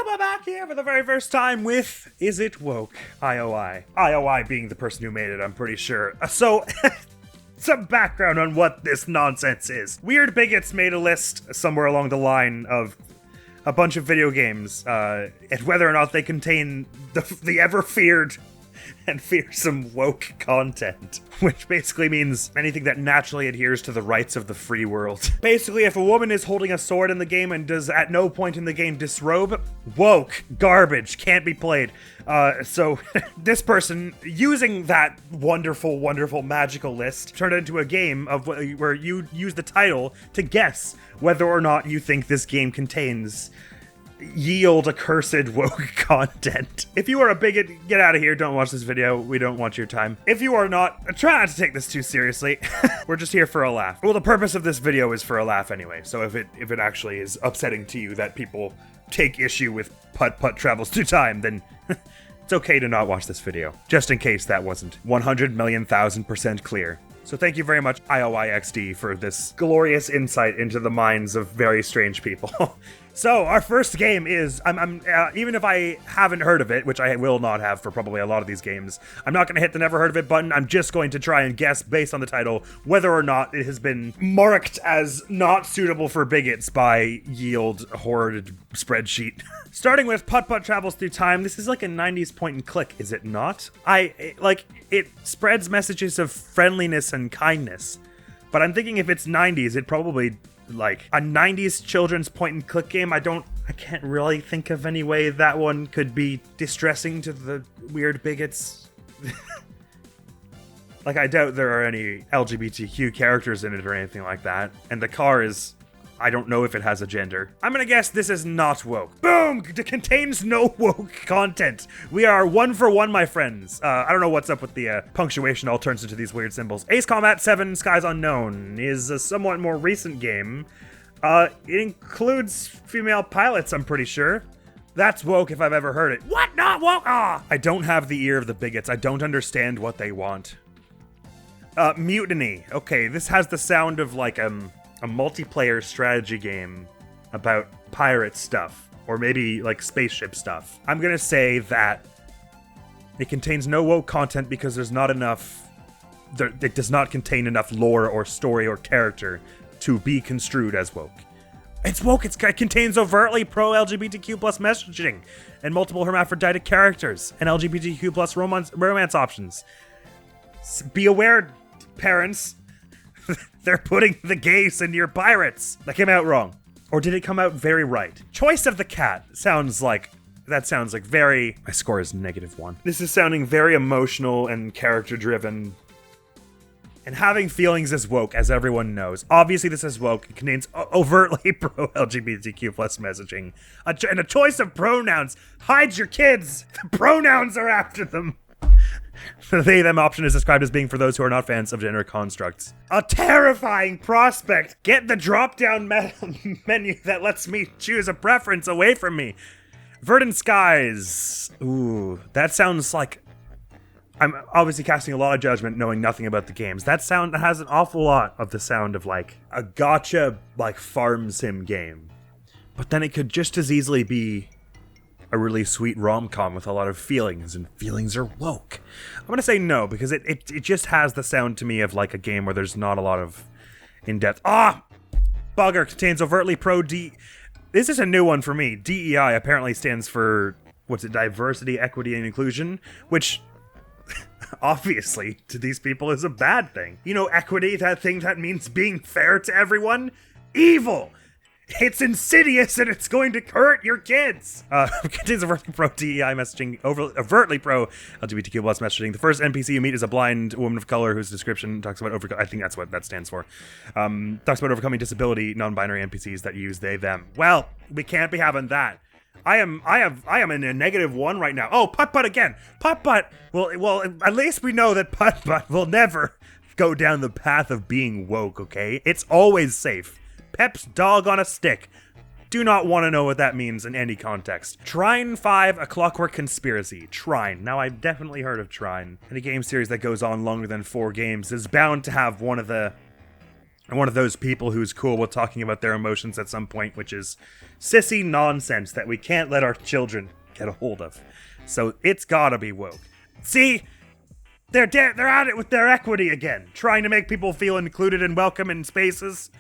we're back here for the very first time with Is It Woke? IOI. IOI being the person who made it, I'm pretty sure. So, some background on what this nonsense is. Weird Bigots made a list somewhere along the line of a bunch of video games, and whether or not they contain the ever-feared and fearsome woke content, which basically means anything that naturally adheres to the rights of the free world. Basically, if a woman is holding a sword in the game and does at no point in the game disrobe, woke, garbage, can't be played. So this person, using that wonderful, wonderful, magical list, turned it into a game of where you use the title to guess whether or not you think this game contains yield accursed woke content. If you are a bigot, get out of here. Don't watch this video. We don't want your time. If you are not, try not to take this too seriously. We're just here for a laugh. Well, the purpose of this video is for a laugh anyway. So if it actually is upsetting to you that people take issue with putt-putt travels through time, then it's okay to not watch this video. Just in case that wasn't 100,000,000% clear. So thank you very much, IOIXD, for this glorious insight into the minds of very strange people. So, our first game is, even if I haven't heard of it, which I will not have for probably a lot of these games, I'm not going to hit the never heard of it button. I'm just going to try and guess, based on the title, whether or not it has been marked as not suitable for bigots by Yield Horrid Spreadsheet. Starting with Putt-Putt Travels Through Time, this is like a 90s point and click, is it not? It spreads messages of friendliness and kindness, but I'm thinking if it's 90s, it probably like a 90s children's point and click game. I can't really think of any way that one could be distressing to the weird bigots. Like, I doubt there are any LGBTQ characters in it or anything like that. And the car is, I don't know if it has a gender. I'm gonna guess this is not woke. Boom! It contains no woke content. We are 1 for 1, my friends. I don't know what's up with the punctuation all turns into these weird symbols. Ace Combat 7 Skies Unknown is a somewhat more recent game. It includes female pilots, I'm pretty sure. That's woke if I've ever heard it. What? Not woke? Ah! I don't have the ear of the bigots. I don't understand what they want. Mutiny. Okay, this has the sound of like a multiplayer strategy game about pirate stuff, or maybe like spaceship stuff. I'm gonna say that it contains no woke content because there's not enough, it does not contain enough lore or story or character to be construed as woke. It's woke, it contains overtly pro-LGBTQ plus messaging and multiple hermaphroditic characters and LGBTQ plus romance options. Be aware, parents. They're putting the gays in your pirates. That came out wrong. Or did it come out very right? Choice of the cat sounds like very... My score is -1. This is sounding very emotional and character-driven. And having feelings is woke, as everyone knows. Obviously, this is woke. It contains overtly pro-LGBTQ plus messaging. And a choice of pronouns. Hide your kids. The pronouns are after them. The they-them option is described as being for those who are not fans of gender constructs. A terrifying prospect! Get the drop-down menu that lets me choose a preference away from me. Verdant Skies. Ooh, that sounds like... I'm obviously casting a lot of judgment knowing nothing about the games. That has an awful lot of the sound of like a gotcha, like farm sim game. But then it could just as easily be a really sweet rom-com with a lot of feelings, and feelings are woke. I'm gonna say no, because it just has the sound to me of like a game where there's not a lot of in-depth... Bugger contains overtly This is a new one for me. DEI apparently stands for, diversity, equity, and inclusion, which obviously to these people is a bad thing. You know, equity, that thing that means being fair to everyone? Evil! It's insidious and it's going to hurt your kids. Contains overtly pro DEI messaging, overtly pro LGBTQ plus messaging. The first NPC you meet is a blind woman of color whose description talks about I think that's what that stands for. Talks about overcoming disability, non-binary NPCs that use they, them. Well, we can't be having that. I am in a -1 right now. Oh, Putt-Putt again. Putt-Putt. Well, at least we know that Putt-Putt will never go down the path of being woke, okay? It's always safe. Pep's dog on a stick. Do not want to know what that means in any context. Trine 5, A Clockwork Conspiracy. Trine. Now, I've definitely heard of Trine. And a game series that goes on longer than 4 games is bound to have one of the I'm one of those people who's cool with talking about their emotions at some point, which is sissy nonsense that we can't let our children get a hold of. So it's gotta be woke. See? They're at it with their equity again, trying to make people feel included and welcome in spaces.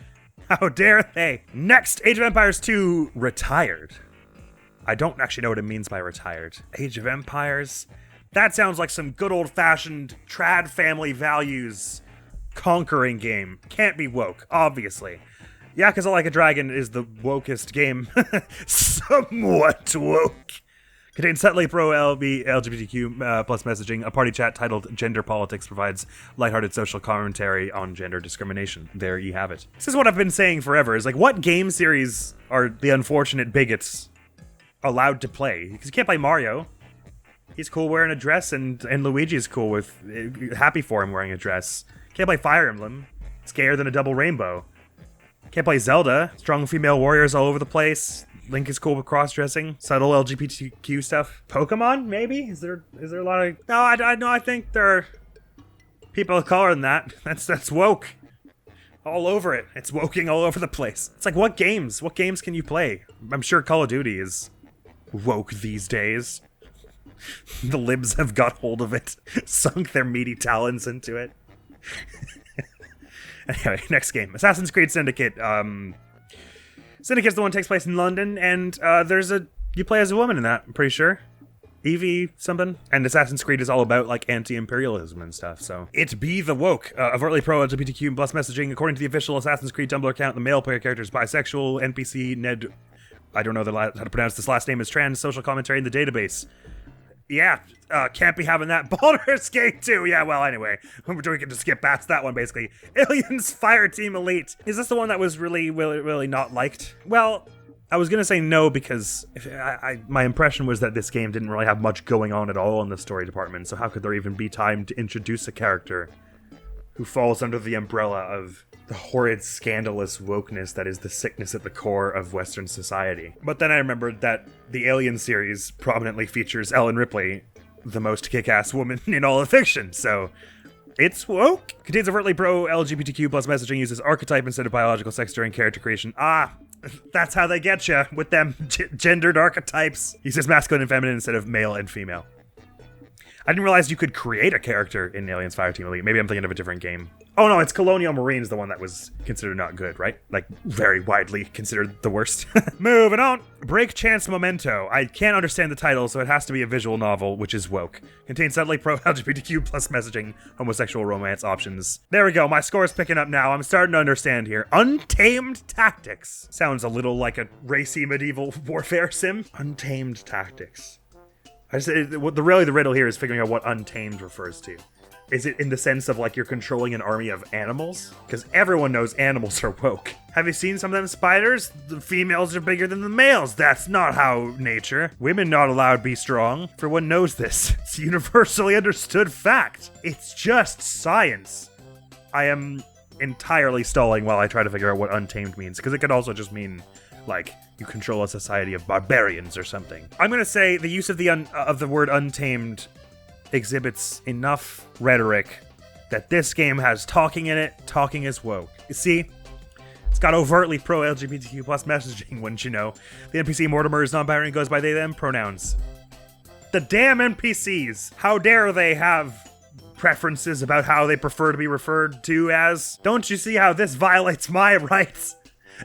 How dare they? Next, Age of Empires 2 Retired. I don't actually know what it means by retired. Age of Empires? That sounds like some good old-fashioned trad family values conquering game. Can't be woke, obviously. Yakuza Like a Dragon is the wokest game. Somewhat woke. Contains subtly pro-LGBTQ plus messaging. A party chat titled Gender Politics provides lighthearted social commentary on gender discrimination. There you have it. This is what I've been saying forever, is like, what game series are the unfortunate bigots allowed to play? Because you can't play Mario. He's cool wearing a dress, and Luigi's cool with, happy for him wearing a dress. Can't play Fire Emblem. Scarier than a double rainbow. Can't play Zelda. Strong female warriors all over the place. Link is cool with cross-dressing. Subtle LGBTQ stuff. Pokemon, maybe? Is there a lot of... No, I think there are people of color than that. That's woke. All over it. It's woking all over the place. It's like, what games? What games can you play? I'm sure Call of Duty is woke these days. The libs have got hold of it. Sunk their meaty talons into it. Anyway, next game. Assassin's Creed Syndicate. Syndicate's the one that takes place in London, and you play as a woman in that, I'm pretty sure. Evie something. And Assassin's Creed is all about, like, anti-imperialism and stuff, so. It be the woke. Overtly pro-LGBTQ plus messaging. According to the official Assassin's Creed Tumblr account, the male player character is bisexual. NPC Ned... I don't know how to pronounce this last name, is trans. Social commentary in the database. Yeah, can't be having that. Baldur's Gate 2. Yeah, well, anyway. We can just skip past that one, basically. Aliens Fireteam Elite. Is this the one that was really not liked? Well, I was going to say no because my impression was that this game didn't really have much going on at all in the story department, so how could there even be time to introduce a character who falls under the umbrella of the horrid, scandalous wokeness that is the sickness at the core of Western society. But then I remembered that the Alien series prominently features Ellen Ripley, the most kick-ass woman in all of fiction, so it's woke. Contains overtly pro-LGBTQ plus messaging, uses archetype instead of biological sex during character creation. That's how they get you with them gendered archetypes. Uses masculine and feminine instead of male and female. I didn't realize you could create a character in Aliens Fireteam Elite. Maybe I'm thinking of a different game. Oh no, it's Colonial Marines, the one that was considered not good, right? Like, very widely considered the worst. Moving on. Break Chance Memento. I can't understand the title, so it has to be a visual novel, which is woke. Contains subtly pro-LGBTQ plus messaging, homosexual romance options. There we go, my score's picking up now. I'm starting to understand here. Untamed Tactics. Sounds a little like a racy medieval warfare sim. Untamed Tactics. The riddle here is figuring out what untamed refers to. Is it in the sense of, like, you're controlling an army of animals? Because everyone knows animals are woke. Have you seen some of them spiders? The females are bigger than the males. That's not how nature. Women not allowed to be strong. Everyone knows this. It's a universally understood fact. It's just science. I am entirely stalling while I try to figure out what untamed means, because it could also just mean, like, you control a society of barbarians or something. I'm gonna say the use of the word untamed exhibits enough rhetoric that this game has talking in it. Talking is woke. You see, it's got overtly pro-LGBTQ plus messaging, wouldn't you know? The NPC Mortimer is non-binary and goes by they, them pronouns. The damn NPCs! How dare they have preferences about how they prefer to be referred to as? Don't you see how this violates my rights?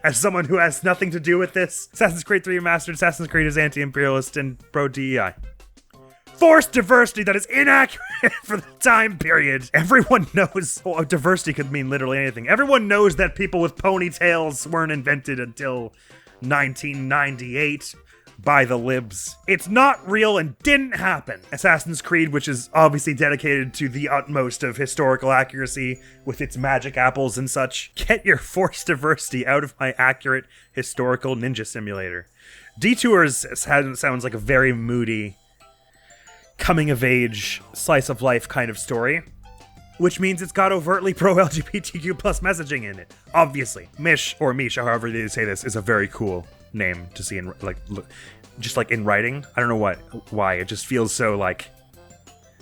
As someone who has nothing to do with this. Assassin's Creed 3 Remastered. Assassin's Creed is anti-imperialist and pro-DEI. Forced diversity that is inaccurate for the time period. Everyone knows, well, diversity could mean literally anything. Everyone knows that people with ponytails weren't invented until 1998 by the libs. It's not real and didn't happen. Assassin's Creed, which is obviously dedicated to the utmost of historical accuracy with its magic apples and such. Get your forced diversity out of my accurate historical ninja simulator. Detours sounds like a very moody, coming-of-age, slice-of-life kind of story, which means it's got overtly pro-LGBTQ plus messaging in it. Obviously. Mish, or Misha, however they say this, is a very cool name to see in, like, just like in writing. I don't know why. It just feels so, like,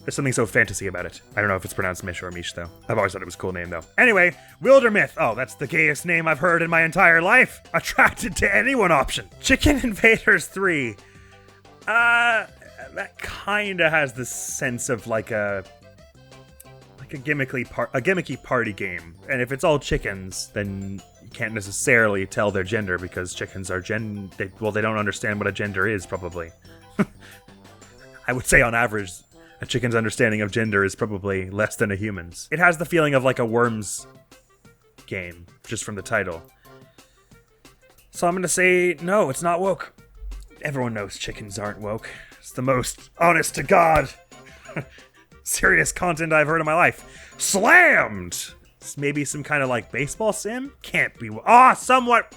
There's something so fantasy about it. I don't know if it's pronounced Mish or Mish, though. I've always thought it was a cool name, though. Anyway, Wildermyth. Oh, that's the gayest name I've heard in my entire life. Attracted to anyone option. Chicken Invaders 3. That kinda has the sense of like a gimmicky party game. And if it's all chickens, then you can't necessarily tell their gender because chickens are they don't understand what a gender is, probably. I would say on average, a chicken's understanding of gender is probably less than a human's. It has the feeling of like a Worms game, just from the title. So I'm gonna say, no, it's not woke. Everyone knows chickens aren't woke. It's the most honest to God serious content I've heard in my life. Slammed! It's maybe some kind of like baseball sim? Can't be. Somewhat.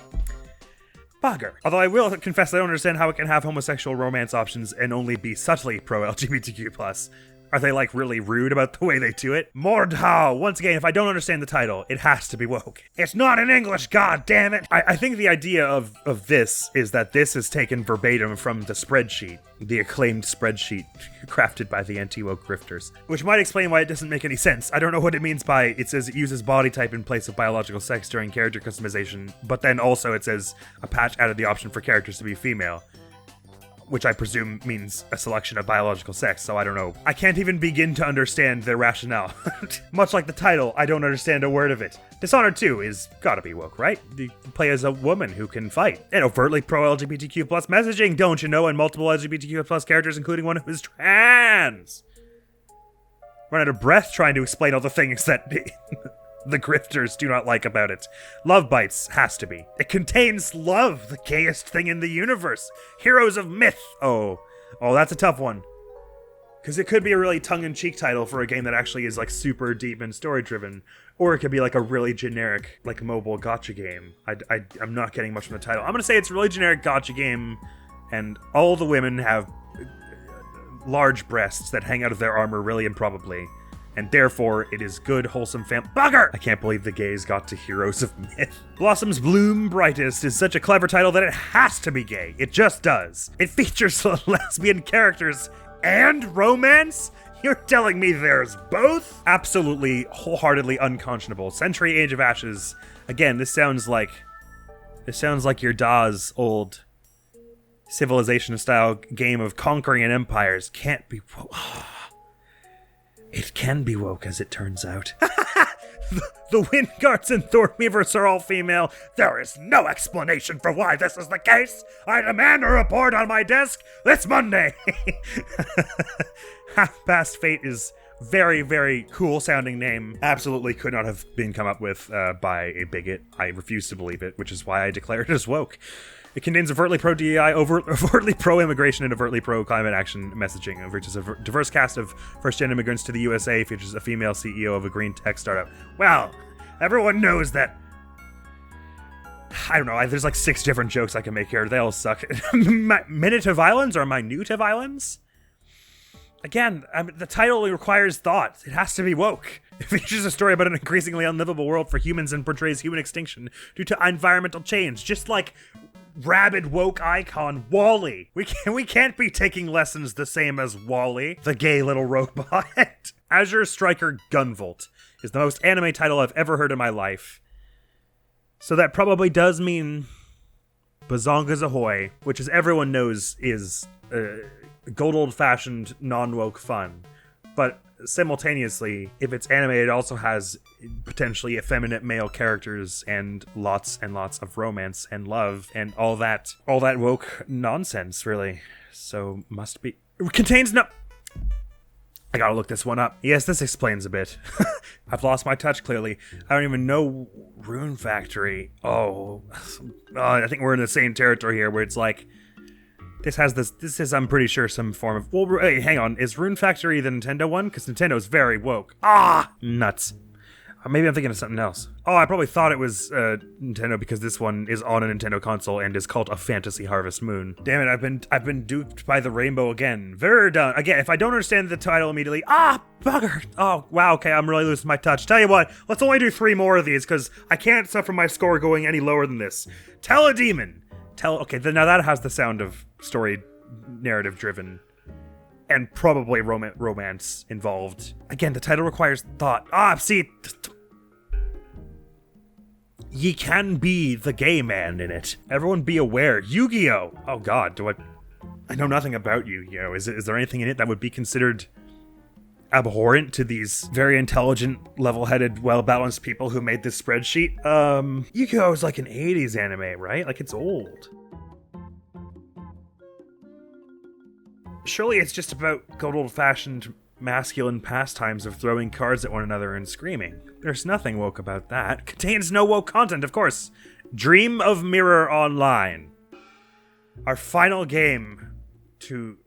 Bugger. Although I will confess I don't understand how it can have homosexual romance options and only be subtly pro-LGBTQ+. Are they like really rude about the way they do it? Mordhau! Once again, if I don't understand the title, it has to be woke. It's not in English, god damn it! I think the idea of this is that this is taken verbatim from the spreadsheet, the acclaimed spreadsheet crafted by the anti-woke grifters. Which might explain why it doesn't make any sense. I don't know what it means by it says it uses body type in place of biological sex during character customization, but then also it says a patch added the option for characters to be female. Which I presume means a selection of biological sex, so I don't know. I can't even begin to understand their rationale. Much like the title, I don't understand a word of it. Dishonored 2 is gotta be woke, right? You play as a woman who can fight. And overtly pro-LGBTQ+ messaging, don't you know, and multiple LGBTQ+ characters, including one who is trans. Run out of breath trying to explain all the things that the grifters do not like about it. Love Bites has to be. It contains love, the gayest thing in the universe. Heroes of Myth. Oh, that's a tough one. Because it could be a really tongue-in-cheek title for a game that actually is like super deep and story-driven. Or it could be like a really generic, like mobile gacha game. I'm not getting much from the title. I'm going to say it's a really generic gacha game, and all the women have large breasts that hang out of their armor really improbably. And therefore, it is good, wholesome Bugger! I can't believe the gays got to Heroes of Myth. Blossoms Bloom Brightest is such a clever title that it has to be gay. It just does. It features lesbian characters and romance? You're telling me there's both? Absolutely, wholeheartedly unconscionable. Century Age of Ashes. Again, this sounds like your Da's old Civilization-style game of conquering an empires. Can't be... It can be woke, as it turns out. The Windguards and Thornweavers are all female. There is no explanation for why this is the case. I demand a report on my desk this Monday. Half Past Fate is very, very cool sounding name. Absolutely could not have been come up with by a bigot. I refuse to believe it, which is why I declare it as woke. It contains overtly pro-DEI, overtly pro-immigration, and overtly pro-climate action messaging. It features a diverse cast of first-gen immigrants to the USA, features a female CEO of a green tech startup. Well, everyone knows that... I don't know, there's like 6 different jokes I can make here. They all suck. Minute of Islands or Minute of Islands? Again, the title requires thought. It has to be woke. It features a story about an increasingly unlivable world for humans and portrays human extinction due to environmental change. Just like... rabid woke icon WALL-E. We can't be taking lessons the same as WALL-E, the gay little robot. Azure Striker Gunvolt is the most anime title I've ever heard in my life. So that probably does mean Bazongas Ahoy, which as everyone knows is good old-fashioned non-woke fun. But simultaneously, if it's anime, it also has potentially effeminate male characters and lots of romance and love and all that woke nonsense, really. So must be. It contains no. I gotta look this one up. Yes, this explains a bit. I've lost my touch, clearly. I don't even know Rune Factory. I think we're in the same territory here where it's like, this is, I'm pretty sure, some form of... Well, hey, hang on. Is Rune Factory the Nintendo one? Because Nintendo's very woke. Nuts. Maybe I'm thinking of something else. I probably thought it was Nintendo because this one is on a Nintendo console and is called A Fantasy Harvest Moon. Damn it, I've been duped by the rainbow again. Verdun. Again, if I don't understand the title immediately... bugger! Oh, wow, okay, I'm really losing my touch. Tell you what, let's only do 3 more of these because I can't suffer my score going any lower than this. Teledemon. Okay, now that has the sound of story narrative driven. and probably romance involved. Again, the title requires thought. See, ye can be the gay man in it. Everyone be aware. Yu-Gi-Oh! Oh god, I know nothing about Yu-Gi-Oh! Is there anything in it that would be considered abhorrent to these very intelligent, level-headed, well-balanced people who made this spreadsheet? Yu-Gi-Oh! Is like an 80s anime, right? Like, it's old. Surely it's just about good old-fashioned masculine pastimes of throwing cards at one another and screaming. There's nothing woke about that. Contains no woke content, of course. Dream of Mirror Online. Our final game to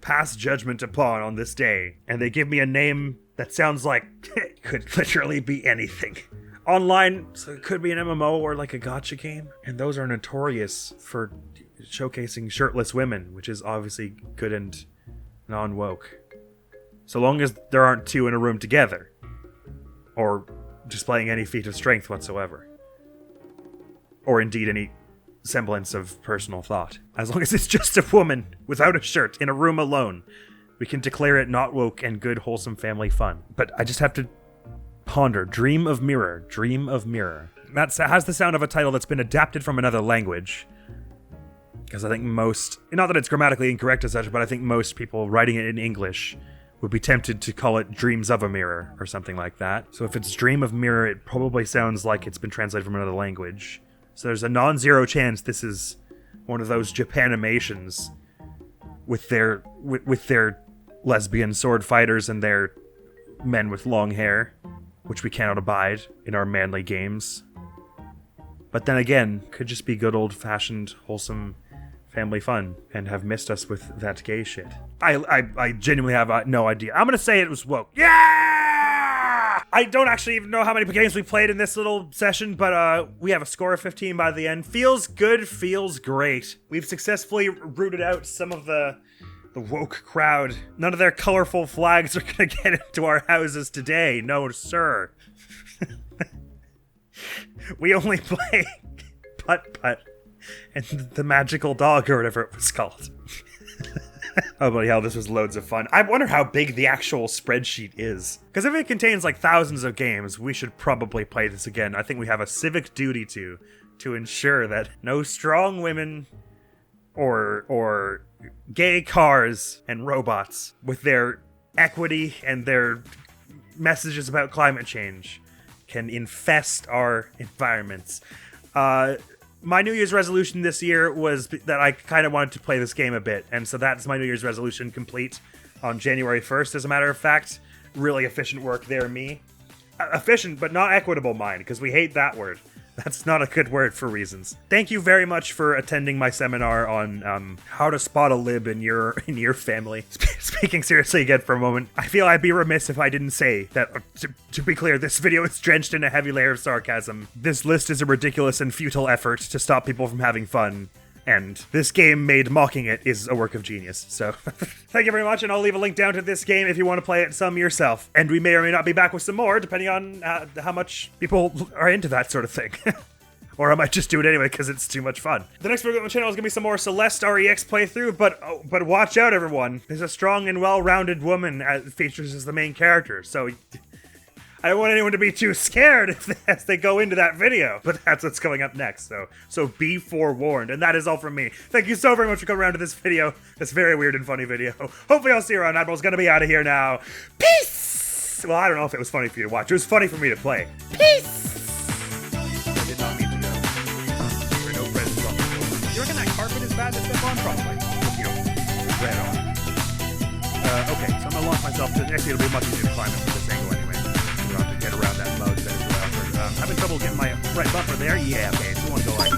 pass judgment upon on this day. And they give me a name that sounds like it could literally be anything. Online, so it could be an MMO or like a gacha game. And those are notorious for showcasing shirtless women, which is obviously good and non-woke. So long as there aren't two in a room together. Or displaying any feat of strength whatsoever. Or indeed any semblance of personal thought. As long as it's just a woman without a shirt in a room alone, we can declare it not woke and good, wholesome family fun. But I just have to ponder. Dream of Mirror. Dream of Mirror. That has the sound of a title that's been adapted from another language. Because I think most, not that it's grammatically incorrect as such, but I think most people writing it in English would be tempted to call it Dreams of a Mirror or something like that. So if it's Dream of Mirror, it probably sounds like it's been translated from another language. So there's a non-zero chance this is one of those Japanimations with their lesbian sword fighters and their men with long hair, which we cannot abide in our manly games. But then again, could just be good old-fashioned, wholesome family fun and have missed us with that gay shit. I genuinely have no idea. I'm gonna say it was woke. Yeah! I don't actually even know how many games we played in this little session, but we have a score of 15 by the end. Feels good, feels great. We've successfully rooted out some of the woke crowd. None of their colorful flags are gonna get into our houses today. No, sir. We only play putt-putt and the magical dog or whatever it was called. Oh, bloody hell, this was loads of fun. I wonder how big the actual spreadsheet is. Because if it contains like thousands of games, we should probably play this again. I think we have a civic duty to ensure that no strong women or gay cars and robots with their equity and their messages about climate change can infest our environments. My New Year's resolution this year was that I kind of wanted to play this game a bit, and so that's my New Year's resolution complete on January 1st, as a matter of fact. Really efficient work there, me. Efficient, but not equitable mind, because we hate that word. That's not a good word for reasons. Thank you very much for attending my seminar on how to spot a lib in your family. Speaking seriously again for a moment, I feel I'd be remiss if I didn't say that, to be clear, this video is drenched in a heavy layer of sarcasm. This list is a ridiculous and futile effort to stop people from having fun. And this game made mocking it is a work of genius. So thank you very much, and I'll leave a link down to this game if you want to play it some yourself. And we may or may not be back with some more, depending on how much people are into that sort of thing. Or I might just do it anyway because it's too much fun. The next video on the channel is going to be some more Celeste REX playthrough, but watch out, everyone. There's a strong and well-rounded woman features as the main character, so I don't want anyone to be too scared as they go into that video, but that's what's coming up next, so be forewarned. And that is all from me. Thank you so very much for coming around to this video, this very weird and funny video. Hopefully I'll see you around. Admiral's gonna be out of here now. Peace! Well, I don't know if it was funny for you to watch. It was funny for me to play. Peace! I did not mean to go. There are no presents on the floor. You reckon that carpet is bad to step on? Probably. You know, red on. Okay, so I'm gonna launch myself to, actually it'll be much easier to climb it from this angle anyway. To get around that mode that is having trouble getting my right bumper there. Yeah, okay, so we want to go like